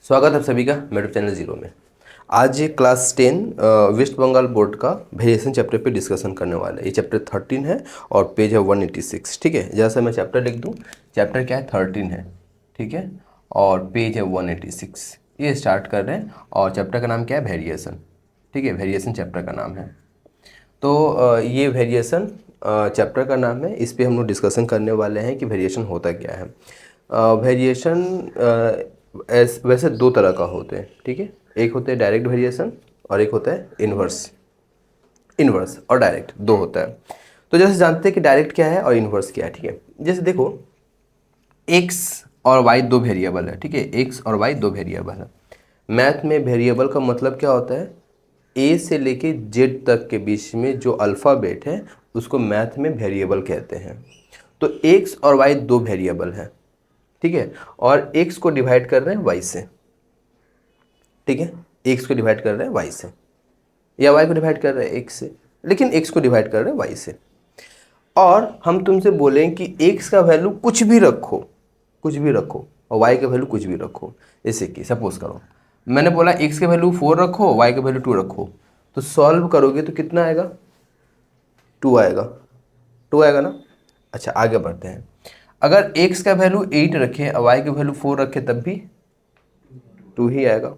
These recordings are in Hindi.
स्वागत है आप सभी का मेरे चैनल जीरो में। आज ये क्लास 10 वेस्ट बंगाल बोर्ड का वेरिएशन चैप्टर पे डिस्कशन करने वाला है। ये चैप्टर 13 है और पेज है 186। ठीक है, जैसा मैं चैप्टर लिख दूँ, चैप्टर क्या है 13 है, ठीक है, और पेज है 186। ये स्टार्ट कर रहे हैं और चैप्टर का नाम क्या है वेरिएशन। ठीक है, वेरिएशन चैप्टर का नाम है। तो ये वेरिएशन चैप्टर का नाम है, इस पे हम लोग डिस्कशन करने वाले हैं कि वेरिएशन होता क्या है। वेरिएशन वैसे दो तरह का होते हैं, ठीक है। एक होते हैं डायरेक्ट वेरिएशन और एक होता है इन्वर्स। इन्वर्स और डायरेक्ट दो होता है। तो जैसे जानते हैं कि डायरेक्ट क्या है और इन्वर्स क्या है, ठीक है। जैसे देखो, एक्स और वाई दो वेरिएबल है, ठीक है, एक्स और वाई दो वेरिएबल है। मैथ में वेरिएबल का मतलब क्या होता है, ए से लेके जेड तक के बीच में जो अल्फ़ाबेट है उसको मैथ में वेरिएबल कहते हैं। तो एक्स और वाई दो वेरिएबल है, ठीक है, और एक्स को डिवाइड कर रहे हैं वाई से, ठीक है, एक्स को डिवाइड कर रहे हैं वाई से, या वाई को डिवाइड कर रहे हैं एक्स से, लेकिन एक्स को डिवाइड कर रहे हैं वाई से। और हम तुमसे बोलें कि एक्स का वैल्यू कुछ भी रखो, कुछ भी रखो, और वाई का वैल्यू कुछ भी रखो। जैसे कि सपोज करो मैंने बोला एक्स का वैल्यू 4 रखो, वाई का वैल्यू 2 रखो, तो सॉल्व करोगे तो कितना आएगा, 2 आएगा, 2 आएगा ना। अच्छा, आगे बढ़ते हैं। अगर एक्स का वैल्यू 8 रखे और वाई का वैल्यू 4 रखे तब भी 2 ही आएगा।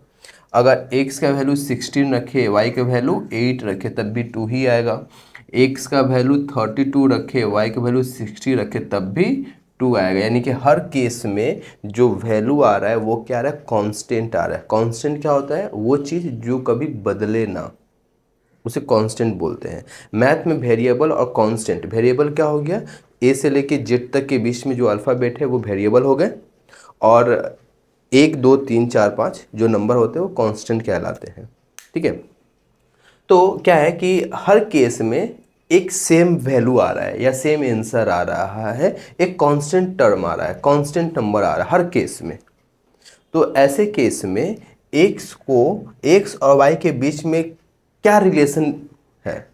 अगर x का वैल्यू 16 रखे, y का वैल्यू 8 रखे तब भी 2 ही आएगा। x का वैल्यू 32 रखे, y का वैल्यू 60 रखे तब भी 2 आएगा। यानी कि हर केस में जो वैल्यू आ रहा है वो क्या आ रहा है, कांस्टेंट आ रहा है। कांस्टेंट क्या होता है, वो चीज़ जो कभी बदले ना, उसे कांस्टेंट बोलते हैं। मैथ में वेरिएबल और कांस्टेंट, वेरिएबल क्या हो गया, ए से लेके जेड तक के बीच में जो अल्फ़ाबेट है वो वेरिएबल हो गए, और 1 2 3 4 5 जो नंबर होते हैं वो कांस्टेंट कहलाते हैं, ठीक है। तो क्या है कि हर केस में एक सेम वैल्यू आ रहा है या सेम आंसर आ रहा है, एक कांस्टेंट टर्म आ रहा है, कांस्टेंट नंबर आ रहा है हर केस में। तो ऐसे केस में एक्स और वाई के बीच में क्या रिलेशन है,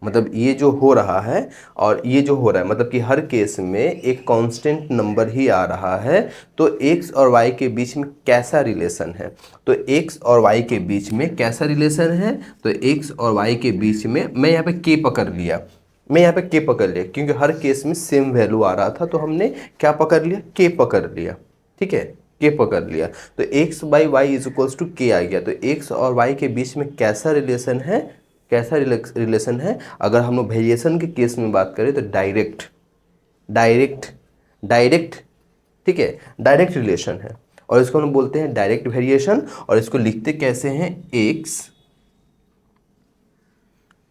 मतलब ये जो हो रहा है और ये जो हो रहा है, मतलब कि हर केस में एक कांस्टेंट नंबर ही आ रहा है। तो x और y के बीच में कैसा रिलेशन है, तो x और y के बीच में कैसा रिलेशन है, तो x और y के बीच में मैं यहाँ पे k पकड़ लिया, मैं यहाँ पे k पकड़ लिया क्योंकि हर केस में सेम वैल्यू आ रहा था, तो हमने क्या पकड़ लिया, k पकड़ लिया, ठीक है, k पकड़ लिया। तो x by y is equals to k आ गया। तो x और y के बीच में कैसा रिलेशन है, कैसा रिलेशन है। अगर हम लोग वेरिएशन के केस में बात करें तो डायरेक्ट, डायरेक्ट, डायरेक्ट, ठीक है, डायरेक्ट रिलेशन है, और इसको हम बोलते हैं डायरेक्ट वेरिएशन। और इसको लिखते कैसे हैं, एक्स,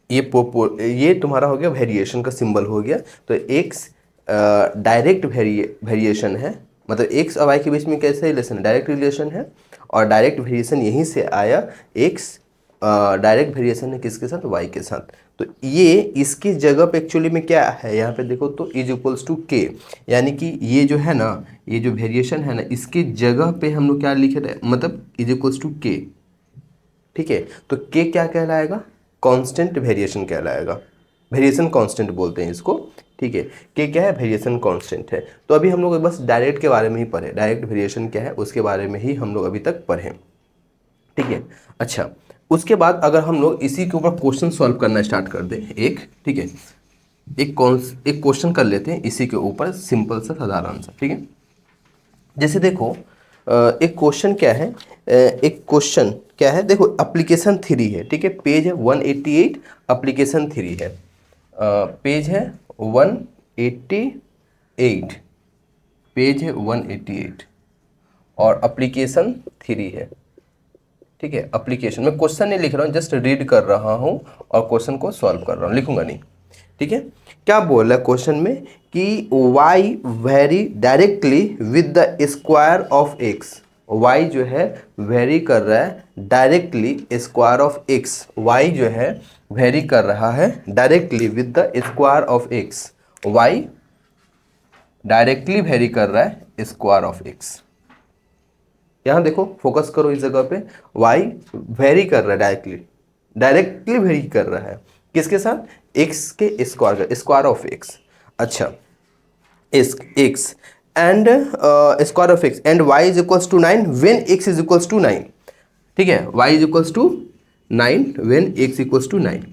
ये तुम्हारा हो गया वेरिएशन का सिंबल हो गया। तो एक्स डायरेक्ट वेरिएशन है, मतलब एक्स और वाई के बीच में कैसे रिलेशन है, डायरेक्ट रिलेशन है, और डायरेक्ट वेरिएशन यहीं से आया। एक्स डायरेक्ट वेरिएशन है किसके साथ, वाई के साथ। तो ये इसकी जगह पे एक्चुअली में क्या है, यहाँ पे देखो तो इज इक्वल्स टू के, यानी कि ये जो है ना, ये जो वेरिएशन है ना, इसकी जगह पे हम लोग क्या लिखे थे, मतलब इज इक्वल्स टू के, ठीक है। तो के क्या कहलाएगा, कांस्टेंट वेरिएशन कहलाएगा, वेरिएशन कांस्टेंट बोलते हैं इसको, ठीक है। के क्या है, वेरिएशन कांस्टेंट है। तो अभी हम लोग बस डायरेक्ट के बारे में ही पढ़े, डायरेक्ट वेरिएशन क्या है उसके बारे में ही हम लोग अभी तक पढ़े, ठीक है। अच्छा, उसके बाद अगर हम लोग इसी के ऊपर क्वेश्चन सॉल्व करना स्टार्ट कर दें एक, ठीक है, एक क्वेश्चन कर लेते हैं इसी के ऊपर, सिंपल सा साधारण सा, ठीक है। जैसे देखो एक क्वेश्चन क्या है, एक क्वेश्चन क्या है, देखो एप्लीकेशन 3 है, ठीक है, पेज है 188, एप्लीकेशन 3 है, पेज है 188, पेज है 188 और एप्लीकेशन 3 है, ठीक है। एप्लीकेशन में क्वेश्चन नहीं लिख रहा हूँ, जस्ट रीड कर रहा हूँ और क्वेश्चन को सॉल्व कर रहा हूँ, लिखूंगा नहीं, ठीक है। क्या बोल रहा है क्वेश्चन में कि y vary directly with the square of x, y जो है वेरी कर रहा है directly square of x, y जो है वेरी कर रहा है directly with the square of x, y directly very कर रहा है स्क्वायर ऑफ x। यहाँ देखो, फोकस करो इस जगह पे, y वेरी कर रहा है डायरेक्टली, डायरेक्टली वेरी कर रहा है किसके साथ, x के स्क्वायर का, स्क्वायर ऑफ x। अच्छा, इस x and square of x and y is equals to 9 when x is equals to 9। ठीक है, y is equals to 9 when x equals to 9।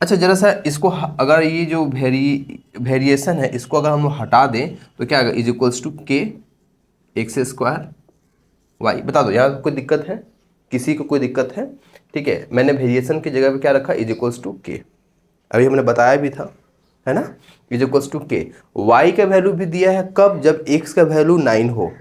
अच्छा जरा सा इसको अगर ये जो वेरिएशन है इसको अगर हम हटा दें तो क्या आएगा, इज इक्वल्स टू के एक्स स्क्वायर वाई। बता दो यहाँ कोई दिक्कत है, किसी को कोई दिक्कत है? ठीक है, मैंने वेरिएशन की जगह पे क्या रखा, इज इक्वल्स टू के, अभी हमने बताया भी था, है ना, इज इक्वल्स टू के। वाई का वैल्यू भी दिया है कब, जब एक्स का वैल्यू 9 हो।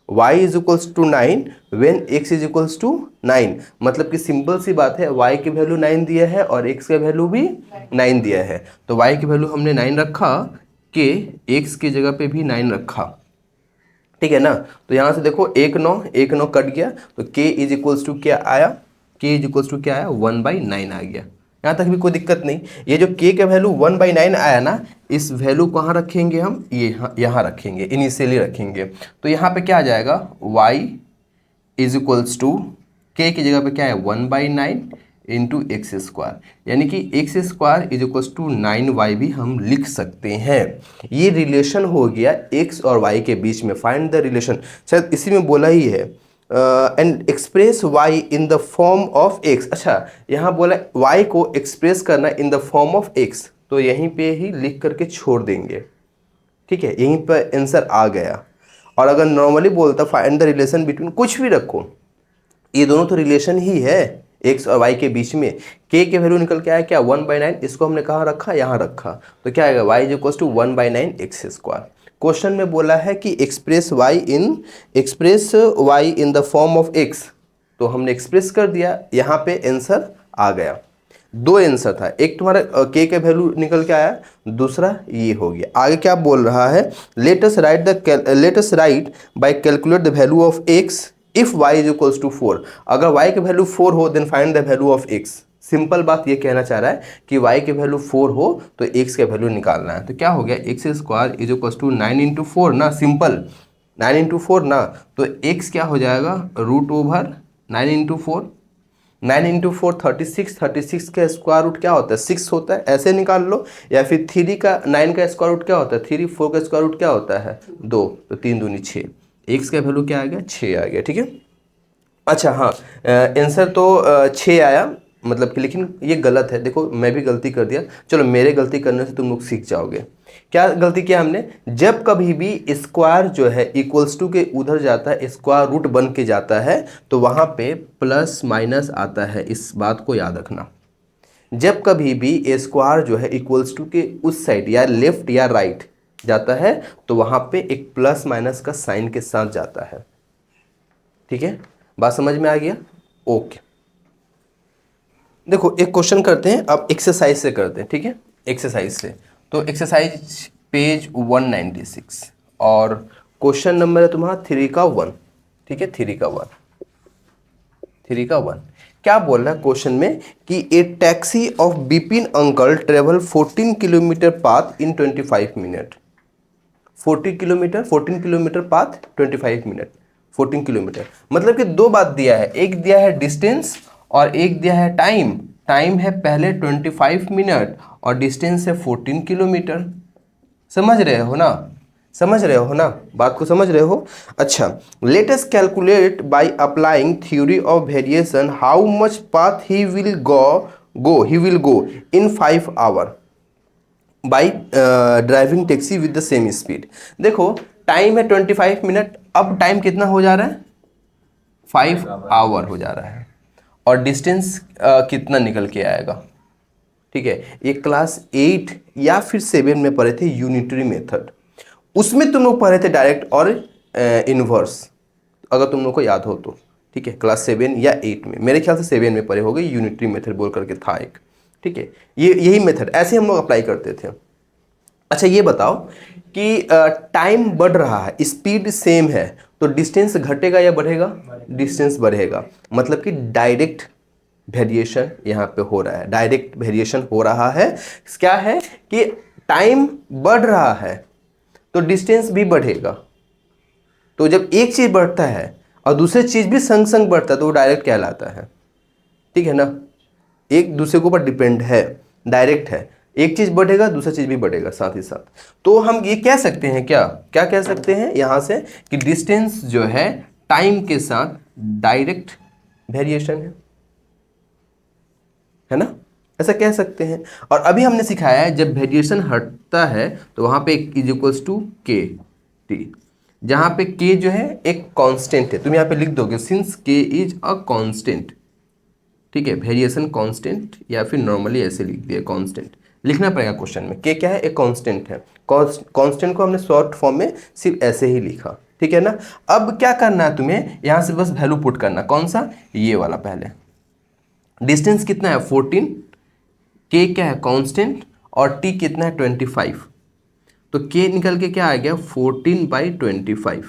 y is equals to 9 when x is equals to 9, मतलब कि सिंपल सी बात है, y की वैल्यू 9 दिया है और x का वैल्यू भी 9 दिया है, तो y की वैल्यू हमने 9 रखा, के x की जगह पे भी 9 रखा। ठीक है ना, तो यहाँ से देखो 1 9 कट गया, तो k इज इक्वल्स टू क्या आया, k इज इक्वल्स टू क्या आया, 1/9 आ गया। यहाँ तक भी कोई दिक्कत नहीं। ये जो k का वैल्यू 1/9 आया ना, इस वैल्यू को कहाँ रखेंगे हम, ये यहाँ रखेंगे, इनिशियली रखेंगे। तो यहाँ पे क्या आ जाएगा, y is equals to k की जगह पे क्या है 1/9 इंटू एक्स स्क्वायर, यानी कि x square is equals to 9y भी हम लिख सकते हैं। ये रिलेशन हो गया x और y के बीच में, फाइंड द रिलेशन, शायद इसी में बोला ही है, and express y in the form of x। अच्छा यहाँ बोला y को एक्सप्रेस करना इन द फॉर्म ऑफ x, तो यहीं पे ही लिख करके छोड़ देंगे। ठीक है, यहीं पर आंसर आ गया। और अगर नॉर्मली बोलता फाइंड द रिलेशन बिटवीन, कुछ भी रखो, ये दोनों तो रिलेशन ही है x और y के बीच में। k के वैल्यू निकल के आया क्या 1/9, इसको हमने कहाँ रखा, यहाँ रखा, तो क्या आएगा y is equals to 1/9 x square. Question में बोला है कि express y in the form of x, तो हमने एक्सप्रेस कर दिया, यहाँ पे आंसर आ गया। दो आंसर था, एक तुम्हारा k का वैल्यू निकल के आया, दूसरा ये हो गया। आगे क्या बोल रहा है, let us write by calculate the value of x if y is equals to 4। अगर y का वैल्यू 4 हो then find the value of x। Simple बात ये कहना चाह रहा है कि y के वैल्यू 4 हो तो x का वैल्यू निकालना है। तो क्या हो गया, x square is equals to 9 into 4 ना, सिंपल 9 इंटू 4 ना, तो x क्या हो जाएगा, रूट ओवर 9 इंटू 4, 9 इंटू 4 36, 36 का स्क्वायर रूट क्या होता है 6 होता है, ऐसे निकाल लो। या फिर 3 का 9 का स्क्वायर रूट क्या होता है 3, 4 का स्क्वायर रूट क्या होता है 2, तो 3 दूनी 6, एक्स का वैल्यू क्या आ गया 6 आ गया। ठीक है, अच्छा हाँ, आंसर तो 6 आया, मतलब कि, लेकिन ये गलत है। देखो मैं भी गलती कर दिया, चलो मेरे गलती करने से तुम लोग सीख जाओगे। क्या गलती किया हमने, जब कभी भी स्क्वायर जो है इक्वल्स टू के उधर जाता है, स्क्वायर रूट बन के जाता है, तो वहाँ पे प्लस माइनस आता है, इस बात को याद रखना। जब कभी भी स्क्वायर जो है इक्वल्स टू के उस साइड या लेफ्ट या राइट जाता है, तो वहाँ पे एक प्लस माइनस का साइन के साथ जाता है। ठीक है, बात समझ में आ गया? ओके, देखो एक क्वेश्चन करते हैं, अब एक्सरसाइज से करते हैं। ठीक है, एक्सरसाइज से, तो एक्सरसाइज पेज 196 और क्वेश्चन नंबर है तुम्हारा 3 का 1। ठीक है, 3 का 1 क्या बोल रहा है क्वेश्चन में कि a taxi of Bipin uncle travel 14 kilometre path in 25 minute. 14 kilometre path 25 minute, 14 kilometre, मतलब कि दो बात दिया है, एक दिया है डिस्टेंस और एक दिया है टाइम। टाइम है पहले 25 मिनट और डिस्टेंस है 14 किलोमीटर। समझ रहे हो ना, बात को समझ रहे हो? अच्छा, let us calculate by applying theory of variation how much path he will go in 5 hour by driving taxi with the same speed. देखो टाइम है 25 मिनट, अब टाइम कितना हो जा रहा है 5 आवर हो जा रहा है, और डिस्टेंस कितना निकल के आएगा। ठीक है, ये क्लास 8 या फिर 7 में पढ़े थे यूनिटरी मेथड, उसमें तुम लोग पढ़े थे डायरेक्ट और इनवर्स, अगर तुम लोग को याद हो तो। ठीक है, क्लास 7 या 8 में, मेरे ख्याल से 7 में पढ़े होगे, यूनिटरी मेथड बोल करके था एक। ठीक है, ये यही मेथड ऐसे हम लोग अप्लाई करते थे। अच्छा ये बताओ कि टाइम बढ़ रहा है, स्पीड सेम है, तो डिस्टेंस घटेगा या बढ़ेगा? डिस्टेंस बढ़ेगा, मतलब कि डायरेक्ट वेरिएशन यहाँ पे हो रहा है, डायरेक्ट वेरिएशन हो रहा है। क्या है कि टाइम बढ़ रहा है तो डिस्टेंस भी बढ़ेगा। तो जब एक चीज़ बढ़ता है और दूसरी चीज़ भी संग संग बढ़ता है तो वो डायरेक्ट कहलाता है। ठीक है ना, एक दूसरे के ऊपर डिपेंड है, डायरेक्ट है। एक चीज़ बढ़ेगा दूसरा चीज़ भी बढ़ेगा साथ ही साथ। तो हम ये कह सकते हैं क्या क्या कह सकते हैं यहाँ से कि डिस्टेंस जो है टाइम के साथ डायरेक्ट वेरिएशन है ना, ऐसा कह सकते हैं। और अभी हमने सिखाया है जब वेरिएशन हटता है तो वहाँ पे इज इक्वल्स टू के टी, जहाँ पे के जो है एक कांस्टेंट है, तुम यहाँ पे लिख दोगे सिंस के इज अ कांस्टेंट, ठीक है, वेरिएशन कांस्टेंट, या फिर नॉर्मली ऐसे लिख दिया कांस्टेंट, लिखना पड़ेगा क्वेश्चन में। के क्या है, एक कांस्टेंट है। कांस्टेंट को हमने शॉर्ट फॉर्म में सिर्फ ऐसे ही लिखा, ठीक है ना। अब क्या करना है तुम्हें, यहाँ से बस वैल्यू पुट करना, कौन सा, ये वाला। पहले डिस्टेंस कितना है 14, के क्या है कांस्टेंट, और टी कितना है 25, तो के निकल के क्या आ गया 14/25।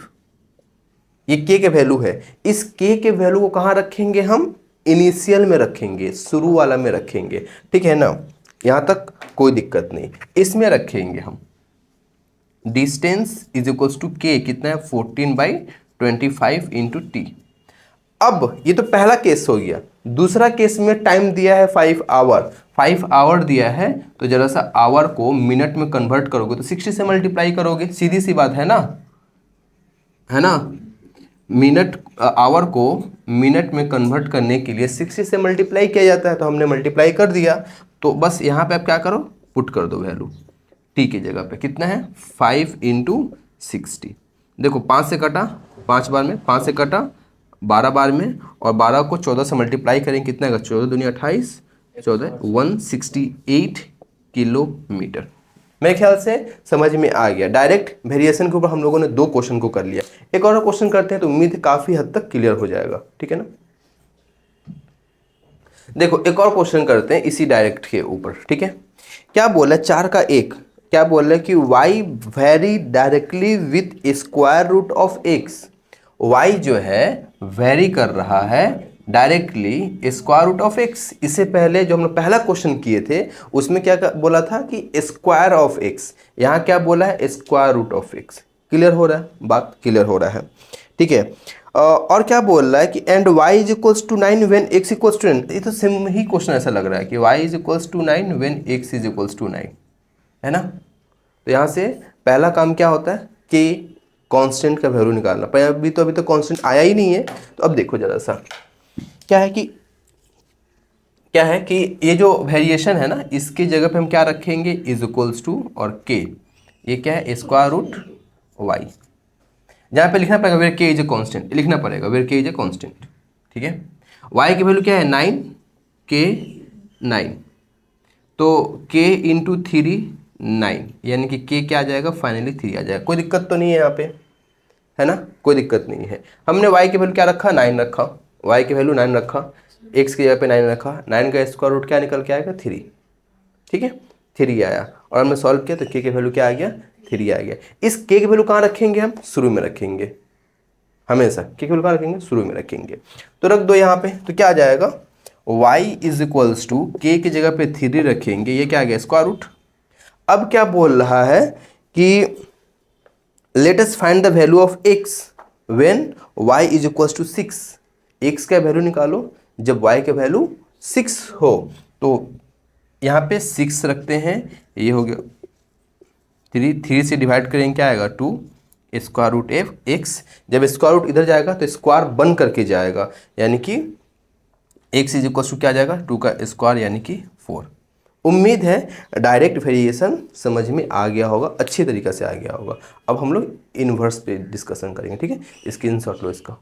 ये के वैल्यू है। इस के वैल्यू को कहाँ रखेंगे हम, इनिशियल में रखेंगे, शुरू वाला में रखेंगे, ठीक है ना, यहाँ तक कोई दिक्कत नहीं, इसमें रखेंगे हम। डिस्टेंस इज इक्वल्स टू के कितना है 14/25 इंटू टी। अब ये तो पहला केस हो गया। दूसरा केस में टाइम दिया है 5 आवर, 5 आवर दिया है, तो जरा सा आवर को मिनट में कन्वर्ट करोगे तो 60 से मल्टीप्लाई करोगे, सीधी सी बात है ना, है ना। मिनट आवर को मिनट में कन्वर्ट करने के लिए 60 से मल्टीप्लाई किया जाता है, तो हमने मल्टीप्लाई कर दिया। तो बस यहाँ पे आप क्या करो, पुट कर दो वैल्यू टी की जगह पे, कितना है 5 इंटू 60। देखो 5 से कटा 5 बार में, 5 से कटा 12 बार में, और 12 को 14 से मल्टीप्लाई करें कितना है, 14 दूनी 28, 14 168 किलोमीटर। मेरे ख्याल से समझ में आ गया। डायरेक्ट वेरिएशन के ऊपर हम लोगों ने 2 क्वेश्चन को कर लिया, एक और क्वेश्चन करते हैं तो उम्मीद है काफ़ी हद तक क्लियर हो जाएगा, ठीक है ना। देखो एक और क्वेश्चन करते हैं इसी डायरेक्ट के ऊपर, ठीक है। क्या बोला है 4 का 1, क्या बोल रहा है कि y vary directly with square root of x, y जो है वेरी कर रहा है directly square root of x. इससे पहले जो हमने पहला क्वेश्चन किए थे उसमें क्या बोला था कि स्क्वायर ऑफ एक्स, यहाँ क्या बोला है square root of x. Clear हो रहा है, बात क्लियर हो रहा है, ठीक है। और क्या बोल रहा है कि and y is equals to 9 when x equals to 9। ये तो सेम ही क्वेश्चन ऐसा लग रहा है कि y is equals to 9 when x is equals to 9, है ना। तो यहाँ से पहला काम क्या होता है कि कांस्टेंट का वैल्यू निकालना, पर अभी तो कांस्टेंट आया ही नहीं है। तो अब देखो ज़रा सा क्या है कि ये जो वेरिएशन है ना, इसकी जगह पे हम क्या रखेंगे इज इक्वल्स टू, और के ये क्या है स्क्वायर रूट वाई। जहाँ पे लिखना पड़ेगा वेयर के इज ए कांस्टेंट, लिखना पड़ेगा वेयर के इज ए कांस्टेंट, ठीक है। वाई की वैल्यू क्या है 9, के 9, तो के इंटू 3 9, यानी कि के क्या आ जाएगा फाइनली 3 आ जाएगा। कोई दिक्कत तो नहीं है यहाँ पे, है ना, कोई दिक्कत नहीं है। हमने y की वैल्यू क्या रखा 9 रखा, y की वैल्यू 9 रखा, x की जगह पे 9 रखा, 9 का स्क्वायर रूट क्या निकल के आएगा 3, ठीक है 3 आया। और हमने सॉल्व किया तो k की वैल्यू क्या आ गया 3 आ गया। इस k की वैल्यू कहाँ रखेंगे हम, शुरू में रखेंगे, हमेशा k की वैल्यू कहाँ रखेंगे शुरू में रखेंगे। तो रख दो यहाँ पे, तो क्या आ जाएगा y इज इक्वल्स टू के की जगह पे 3 रखेंगे, ये क्या आ गया स्क्वायर रूट। अब क्या बोल रहा है कि let us find the value of x when y is equals to 6। x का वैल्यू निकालो जब y का वैल्यू 6 हो। तो यहाँ पे 6 रखते हैं, ये हो गया 3 से डिवाइड करेंगे क्या आएगा 2 स्क्वायर रूट एफ एक्स। जब स्क्वायर रूट इधर जाएगा तो स्क्वायर बन करके जाएगा, यानी कि x इज इक्वल्स टू क्या आ जाएगा 2 का स्क्वायर यानी कि 4। उम्मीद है डायरेक्ट वेरिएशन समझ में आ गया होगा, अच्छी तरीके से आ गया होगा। अब हम लोग इन्वर्स पे डिस्कशन करेंगे, ठीक है, स्क्रीनशॉट लो इसका।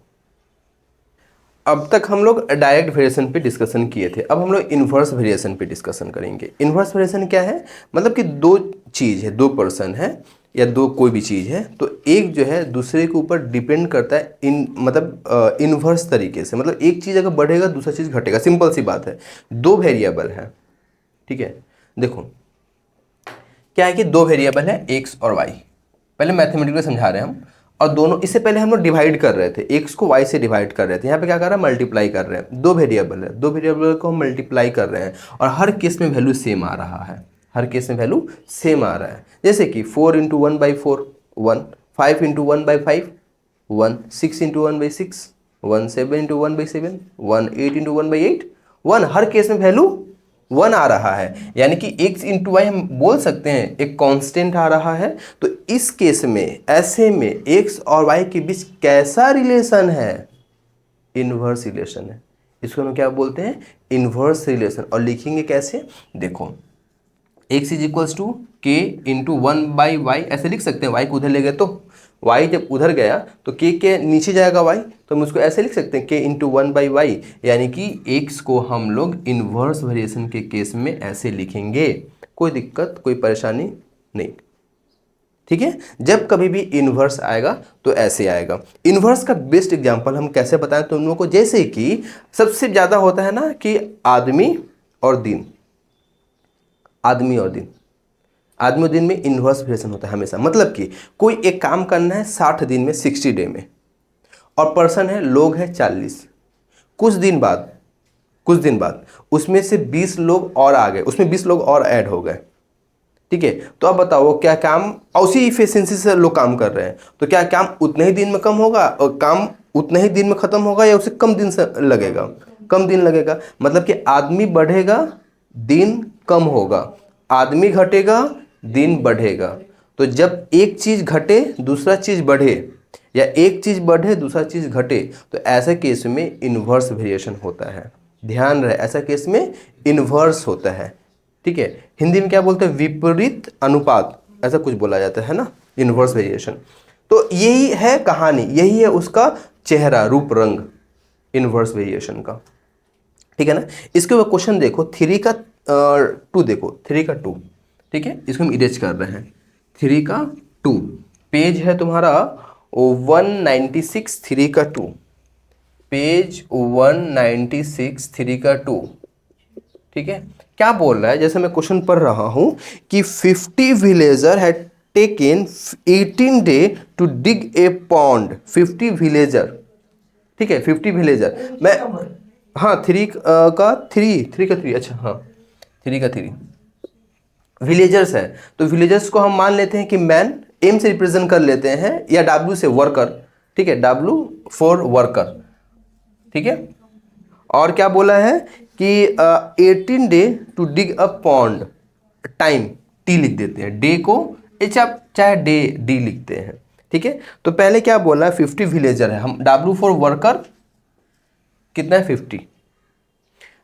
अब तक हम लोग डायरेक्ट वेरिएशन पे डिस्कशन किए थे, अब हम लोग इन्वर्स वेरिएशन पे डिस्कशन करेंगे। इन्वर्स वेरिएशन क्या है, मतलब कि 2 चीज़ है, 2 पर्सन है या 2 कोई भी चीज़ है, तो एक जो है दूसरे के ऊपर डिपेंड करता है मतलब इन्वर्स तरीके से। मतलब एक चीज़ अगर बढ़ेगा दूसरा चीज़ घटेगा, सिंपल सी बात है। 2 वेरिएबल है, ठीक है, देखो क्या है कि 2 वेरिएबल है x और y। पहले मैथमेटिकली समझा रहे हैं हम, और दोनों इससे पहले हम लोग डिवाइड कर रहे थे, x को y से डिवाइड कर रहे थे। यहाँ पे क्या कर रहे हैं मल्टीप्लाई कर रहे हैं। 2 वेरिएबल है, 2 वेरिएबल को हम मल्टीप्लाई कर रहे हैं, और हर केस में वैल्यू सेम आ रहा है, हर केस में वैल्यू सेम आ रहा है। जैसे कि 4 into 1/4 1, 5 into 1/5 1, 6 into 1/6 1, 7 into 1/7 1, 8 into 1/8 1, हर केस में वैल्यू 1 आ रहा है, यानी कि x इंटू वाई हम बोल सकते हैं एक कांस्टेंट आ रहा है। तो इस केस में ऐसे में x और y के बीच कैसा रिलेशन है? इन्वर्स रिलेशन है। इसको हम क्या बोलते हैं? Inverse relation. और लिखेंगे कैसे? देखो x इज इक्वल्स टू के इंटू 1/y, ऐसे लिख सकते हैं। y को उधर ले गए तो y जब उधर गया तो k के नीचे जाएगा y, तो हम उसको ऐसे लिख सकते हैं k इंटू 1/y, यानी कि x को हम लोग इन्वर्स वेरिएशन के केस में ऐसे लिखेंगे। कोई दिक्कत, कोई परेशानी नहीं, ठीक है। जब कभी भी इन्वर्स आएगा तो ऐसे आएगा। इन्वर्स का बेस्ट एग्जांपल हम कैसे बताएं तुम लोगों को? जैसे कि सबसे ज़्यादा होता है ना कि आदमी और दिन, आदमी और दिन, आदमी और दिन में इन्वर्स वेरिएशन होता है हमेशा। मतलब कि कोई एक काम करना है 60 दिन में, 60 डे में, और पर्सन है, लोग है 40। कुछ दिन बाद उसमें से 20 लोग और आ गए, उसमें 20 लोग और ऐड हो गए, ठीक है। तो अब बताओ क्या काम उसी इफिशिएंसी से लोग काम कर रहे हैं, तो क्या काम उतने ही दिन में कम होगा और काम उतने ही दिन में खत्म होगा, या उससे कम दिन से लगेगा? कम दिन लगेगा। मतलब कि आदमी बढ़ेगा, दिन कम होगा, आदमी घटेगा, दिन बढ़ेगा। तो जब एक चीज घटे दूसरा चीज बढ़े, या एक चीज बढ़े दूसरा चीज घटे, तो ऐसे केस में इन्वर्स वेरिएशन होता है। ध्यान रहे, ऐसा केस में इन्वर्स होता है, ठीक है। हिंदी में क्या बोलते हैं? विपरीत अनुपात, ऐसा कुछ बोला जाता है ना, इन्वर्स वेरिएशन। तो यही है कहानी, यही है उसका चेहरा, रूप, रंग, इन्वर्स वेरिएशन का, ठीक है ना। इसके बाद क्वेश्चन देखो 3 का 2, देखो 3 का 2, ठीक है। इसको हम इरेज कर रहे हैं। 3 का 2 पेज है तुम्हारा 196, 3 का 2, पेज 196, 3 का 2, ठीक है। क्या बोल रहा है? जैसे मैं क्वेश्चन पढ़ रहा हूं कि 50 villager had taken 18 day to dig a pond. 50 villager, ठीक है, 50 विलेजर। मैं हाँ 3 का 3, अच्छा हाँ 3 का 3 विलेजर्स है। तो विलेजर्स को हम मान लेते हैं कि मैन, एम से रिप्रेजेंट कर लेते हैं, या डब्ल्यू से वर्कर, ठीक है, डब्ल्यू फॉर वर्कर, ठीक है। और क्या बोला है कि 18 day to dig a pond, time t लिख देते हैं, डे को एच आप चाहे डे डी लिखते हैं, ठीक है। तो पहले क्या बोला है? 50 विलेजर है, हम डब्ल्यू फॉर वर्कर कितना है? 50,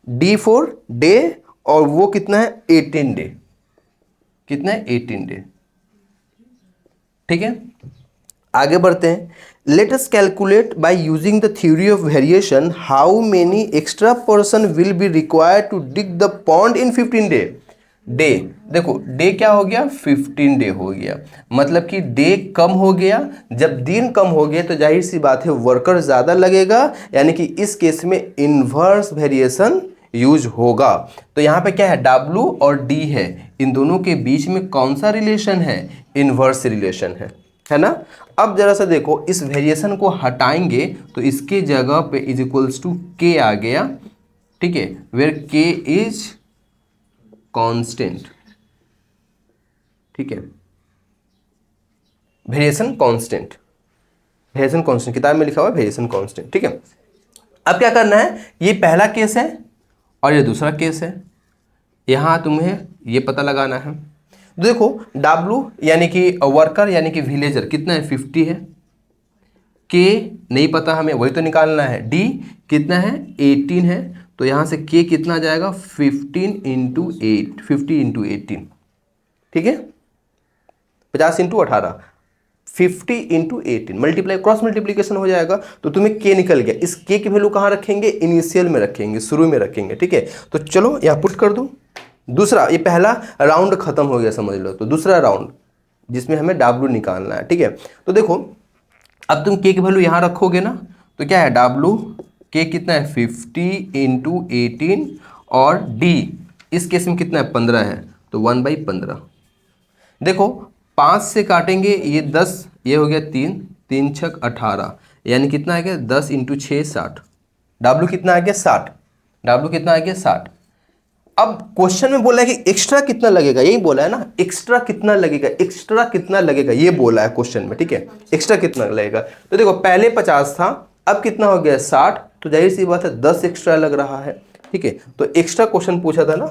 डी फॉर डे, और वो कितना है? 18 डे, कितना है? 18 डे, ठीक है। आगे बढ़ते हैं। Let us calculate by using the theory of variation how many extra person will be required to dig the pond in 15 day. Day, देखो डे क्या हो गया? 15 डे हो गया, मतलब कि डे कम हो गया। जब दिन कम हो गया तो जाहिर सी बात है वर्कर ज़्यादा लगेगा, यानी कि इस केस में इन्वर्स वेरिएशन यूज होगा। तो यहाँ पे क्या है? W और D है, इन दोनों के बीच में कौन सा रिलेशन है? इन्वर्स रिलेशन है ना। अब जरा सा देखो, इस वेरिएशन को हटाएंगे तो इसके जगह पे इज इक्वल्स टू के आ गया, ठीक है, वेयर के इज कांस्टेंट, ठीक है, वेरिएशन कांस्टेंट, वेरिएशन कांस्टेंट किताब में लिखा हुआ है वेरिएशन कांस्टेंट, ठीक है। अब क्या करना है? ये पहला केस है और ये दूसरा केस है, यहां तुम्हें ये पता लगाना है। देखो W यानी कि वर्कर यानी कि विलेजर कितना है? 50 है। K नहीं पता हमें, वही तो निकालना है। D कितना है? 18 है। तो यहां से K कितना जाएगा? 15 इंटू 8, 50 इंटू 18, ठीक है, 50 into 18, 50 into 18, multiply cross multiplication हो जाएगा, तो तुम्हें K निकल गया। इस K की वैल्यू कहाँ रखेंगे? इनिशियल में रखेंगे, शुरू में रखेंगे, ठीक है। तो चलो यहाँ पुट कर दो। दूसरा, ये पहला राउंड खत्म हो गया समझ लो, तो दूसरा राउंड जिसमें हमें W निकालना है, ठीक है। तो देखो अब तुम K की वैल्यू यहाँ रखोगे ना, तो क्या है? W K कितना है? 50 इंटू 18, और D इस केस में कितना है? 15 है, तो 1/15। देखो 5 से काटेंगे, ये 10, ये हो गया 3, 3 छक 18, यानी कितना आ गया? 10 इंटू 6 60। W कितना आ गया? 60। W कितना आ गया? 60। अब क्वेश्चन में बोला है कि एक्स्ट्रा कितना लगेगा, यही बोला है ना, एक्स्ट्रा कितना लगेगा, एक्स्ट्रा कितना लगेगा, ये बोला है क्वेश्चन में, ठीक है। एक्स्ट्रा कितना लगेगा? तो देखो पहले 50 था, अब कितना हो गया? 60, तो जाहिर सी बात है 10 एक्स्ट्रा लग रहा है, ठीक है। तो एक्स्ट्रा क्वेश्चन पूछा था ना,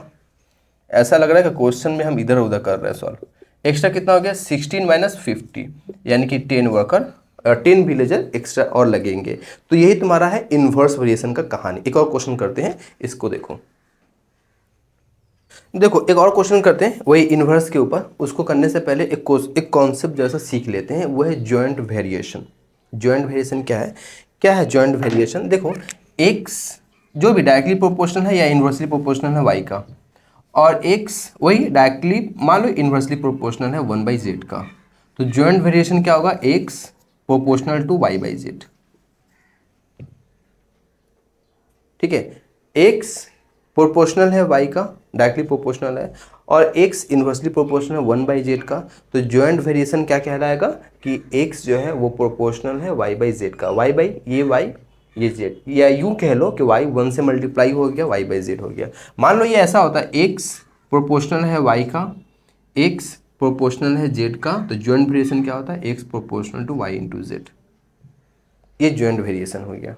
ऐसा लग रहा है कि क्वेश्चन में हम इधर उधर कर रहे हैं सॉल्व। एक्स्ट्रा कितना हो गया 16 माइनस 50, यानी कि 10 वर्कर 10 विलेजर एक्स्ट्रा और लगेंगे। तो यही तुम्हारा है इन्वर्स वेरिएशन का कहानी। एक और क्वेश्चन करते हैं, इसको देखो। देखो एक और क्वेश्चन करते हैं वही इन्वर्स के ऊपर। उसको करने से पहले एक कॉन्सेप्ट जैसा सीख लेते हैं, वो है जॉइंट वेरिएशन। जॉइंट वेरिएशन क्या है? क्या है जॉइंट वेरिएशन? देखो एक्स जो भी डायरेक्टली प्रोपोर्शनल है या इन्वर्सली प्रोपोर्शनल है वाई का, और एक्स वही डायरेक्टली मान लो इन्वर्सली प्रोपोर्शनल है 1/z का, तो जॉइंट वेरिएशन क्या होगा? X proportional to y/z। ठीक है, एक्स प्रोपोर्शनल है y का, डायरेक्टली प्रोपोर्शनल है, और x इन्वर्सली प्रोपोर्शनल है 1/z का, तो जॉइंट वेरिएशन क्या कहलाएगा कि x जो है वो प्रोपोर्शनल है y/z का। y ये z, या यूं कह लो कि y 1 से मल्टीप्लाई हो गया y/z हो गया। मान लो ये ऐसा होता है x प्रोपोर्शनल है y का, x प्रोपोर्शनल है z का, तो जॉइंट वेरिएशन क्या होता है? x proportional to y into z। ये जॉइंट वेरिएशन हो गया।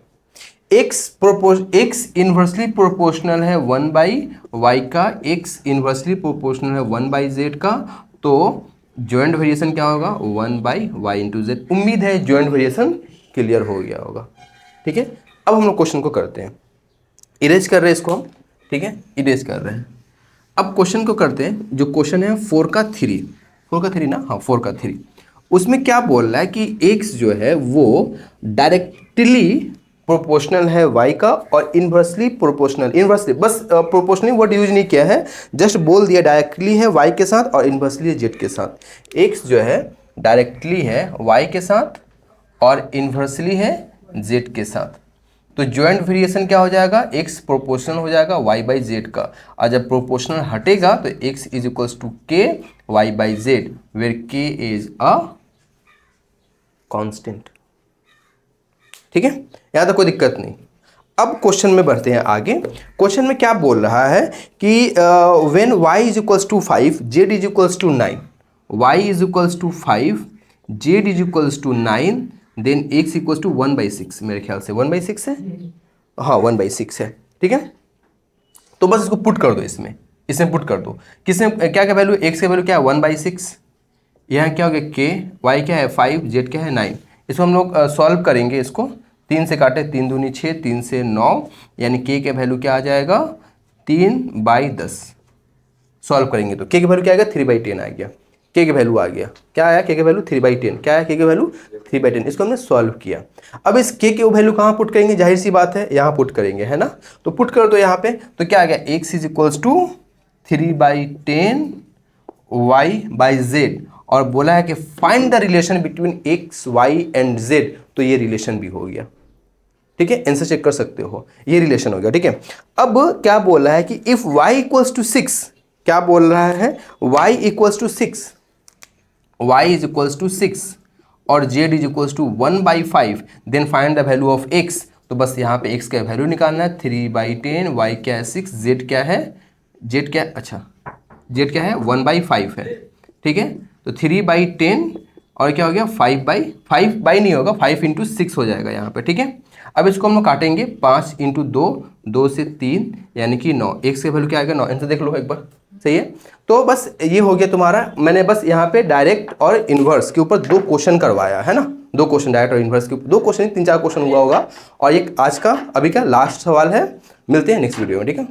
x इन्वर्सली प्रोपोर्शनल है 1/y का, x इन्वर्सली प्रोपोर्शनल है 1/z का, तो जॉइंट वेरिएशन क्या होगा? 1/y into z। उम्मीद है जॉइंट वेरिएशन क्लियर हो गया होगा। ठीक है, अब हम लोग क्वेश्चन को करते हैं, इरेज कर रहे हैं इसको हम। ठीक है, इरेज कर रहे हैं। अब क्वेश्चन को करते हैं। जो क्वेश्चन है 4 का 3 ना, हाँ 4 का 3, उसमें क्या बोल रहा है कि x जो है वो डायरेक्टली प्रोपोर्शनल है y का, और इन्वर्सली बस प्रोपोर्शनली वर्ड यूज नहीं किया है, जस्ट बोल दिया डायरेक्टली है y के साथ और इन्वर्सली है z के साथ। x जो है डायरेक्टली है y के साथ और इन्वर्सली है z के साथ, तो जॉइंट वेरिएशन क्या हो जाएगा? x प्रोपोर्शनल हो जाएगा y/z का, और जब प्रोपोर्शनल हटेगा तो x is equals to k y/z, where k is a constant. ठीक है, यहां तक कोई दिक्कत नहीं। अब क्वेश्चन में बढ़ते हैं आगे। क्वेश्चन में क्या बोल रहा है कि when y is equals to 5 z is equals to 9, y is equals to 5 z is equals to 9, then x equals to 1/6। मेरे ख्याल से 1/6 है, हाँ 1/6 है। ठीक है, तो बस इसको पुट कर दो, इसमें पुट कर दो। किसमें क्या क्या वैल्यू? x का वैल्यू क्या है? 1/6, यहाँ क्या हो गया k, y क्या है 5, z क्या है 9। इसको हम लोग सॉल्व करेंगे। इसको 3 से काटे, 3 दूनी 6, 3 से 9, यानी k का वैल्यू क्या आ जाएगा? 3/10। सॉल्व करेंगे तो k का वैल्यू क्या आएगा? 3/10 आ गया। k का वैल्यू आ गया, क्या आया? k का वैल्यू 3/10। क्या आया? k का वैल्यू 3/10। इसको हमने सॉल्व किया। अब इस k के वैल्यू कहाँ पुट करेंगे? जाहिर सी बात है यहाँ पुट करेंगे, है ना। तो पुट कर दो यहाँ पे, तो क्या आ गया? x is equals to 3/10 y/z, और बोला है कि find the relation between x, y and z, तो ये रिलेशन भी हो गया। ठीक है, आंसर चेक कर सकते हो, ये रिलेशन हो गया। ठीक है, अब क्या बोल रहा है कि इफ y इक्वल्स टू 6, क्या बोल रहा है? y equals to 6, y is equals to 6 और z is equals to 1/5, then find the value of x। तो बस यहाँ पे x का वैल्यू निकालना है, 3/10, y क्या है 6, z क्या है, z क्या, अच्छा z क्या है 1/5 है। ठीक है, तो 3/10 और क्या हो गया 5 बाई नहीं होगा, 5 इंटू 6 हो जाएगा यहाँ पे। ठीक है, अब इसको हम लोग काटेंगे, 5 इंटू 2, 2 से 3 यानी कि 9। x का वैल्यू क्या आएगा 9। आंसर देख लो एक बार, सही है। तो बस ये हो गया तुम्हारा। मैंने बस यहाँ पे डायरेक्ट और इन्वर्स के ऊपर 2 क्वेश्चन करवाया है ना, 2 क्वेश्चन डायरेक्ट और इन्वर्स के ऊपर 2 क्वेश्चन, 3-4 क्वेश्चन हुआ होगा, और एक आज का अभी का लास्ट सवाल है। मिलते हैं नेक्स्ट वीडियो में, ठीक है।